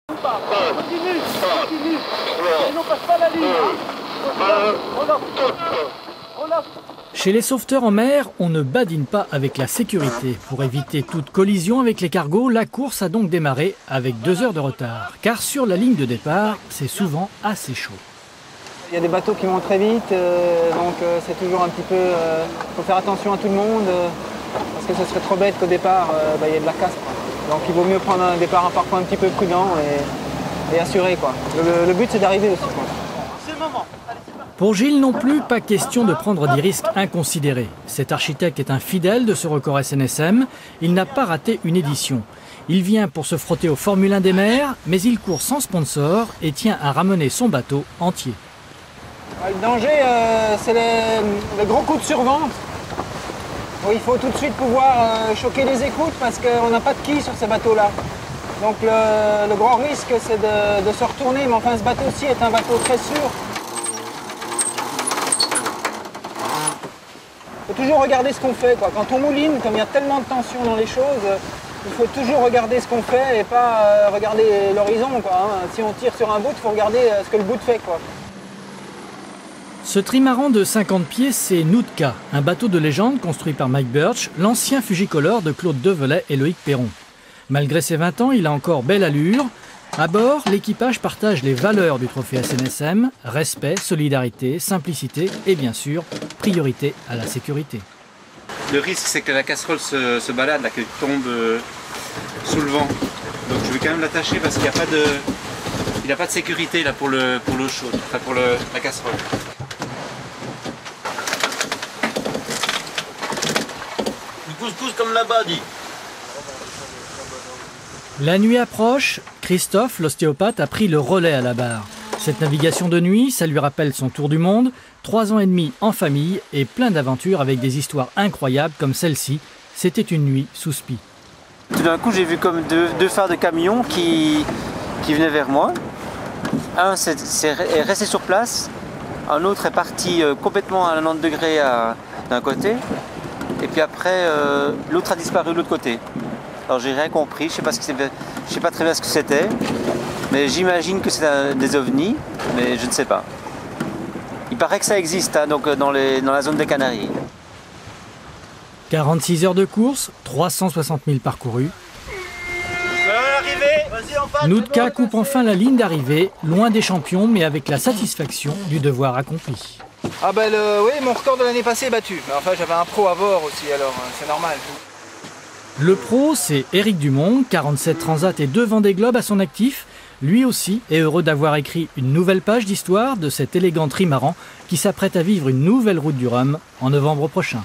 Continue. Sinon, passe pas la ligne. Chez les sauveteurs en mer, on ne badine pas avec la sécurité. Pour éviter toute collision avec les cargos, la course a donc démarré avec 2 heures de retard. Car sur la ligne de départ, c'est souvent assez chaud. Il y a des bateaux qui vont très vite, donc c'est toujours un petit peu... faut faire attention à tout le monde, parce que ce serait trop bête qu'au départ, il y ait de la casse, quoi. Donc il vaut mieux prendre un départ parfois un petit peu prudent et assuré, quoi. Le but, c'est d'arriver aussi, quoi. C'est le moment. Pour Gilles non plus, pas question de prendre des risques inconsidérés. Cet architecte est un fidèle de ce record SNSM. Il n'a pas raté une édition. Il vient pour se frotter au Formule 1 des mers, mais il court sans sponsor et tient à ramener son bateau entier. Le danger, c'est le gros coup de survente. Il faut tout de suite pouvoir choquer les écoutes parce qu'on n'a pas de quille sur ces bateaux-là. Donc le grand risque, c'est de se retourner, mais enfin ce bateau-ci est un bateau très sûr. Il faut toujours regarder ce qu'on fait, quoi. Quand on mouline, comme il y a tellement de tension dans les choses, il faut toujours regarder ce qu'on fait et pas regarder l'horizon, quoi. Si on tire sur un bout, il faut regarder ce que le bout fait, quoi. Ce trimaran de 50 pieds, c'est Nootka, un bateau de légende construit par Mike Birch, l'ancien fugicoleur de Claude Develay et Loïc Perron. Malgré ses 20 ans, il a encore belle allure. À bord, l'équipage partage les valeurs du trophée SNSM, respect, solidarité, simplicité et bien sûr, priorité à la sécurité. Le risque, c'est que la casserole se balade, qu'elle tombe sous le vent. Donc je vais quand même l'attacher parce qu'il n'y a pas de sécurité là, pour l'eau chaude, enfin pour la casserole. Du couscous comme là-bas, dit. La nuit approche, Christophe, l'ostéopathe, a pris le relais à la barre. Cette navigation de nuit, ça lui rappelle son tour du monde, 3 ans et demi en famille et plein d'aventures avec des histoires incroyables comme celle-ci. C'était une nuit sous spi. Tout d'un coup, j'ai vu comme deux phares de camions qui venaient vers moi. Un est resté sur place, un autre est parti complètement à 90 degrés d'un côté, et puis après, l'autre a disparu de l'autre côté. Alors j'ai rien compris, je sais pas très bien ce que c'était, mais j'imagine que c'est des ovnis, mais je ne sais pas. Il paraît que ça existe donc dans la zone des Canaries. 46 heures de course, 360 000 parcourus. Nootka coupe enfin la ligne d'arrivée, loin des champions, mais avec la satisfaction du devoir accompli. Ah ben oui, mon record de l'année passée est battu. Mais enfin, j'avais un pro à bord aussi, alors c'est normal. Le pro, c'est Éric Dumont, 47 Transat et 2 Vendée Globe à son actif. Lui aussi est heureux d'avoir écrit une nouvelle page d'histoire de cet élégant trimaran qui s'apprête à vivre une nouvelle route du Rhum en novembre prochain.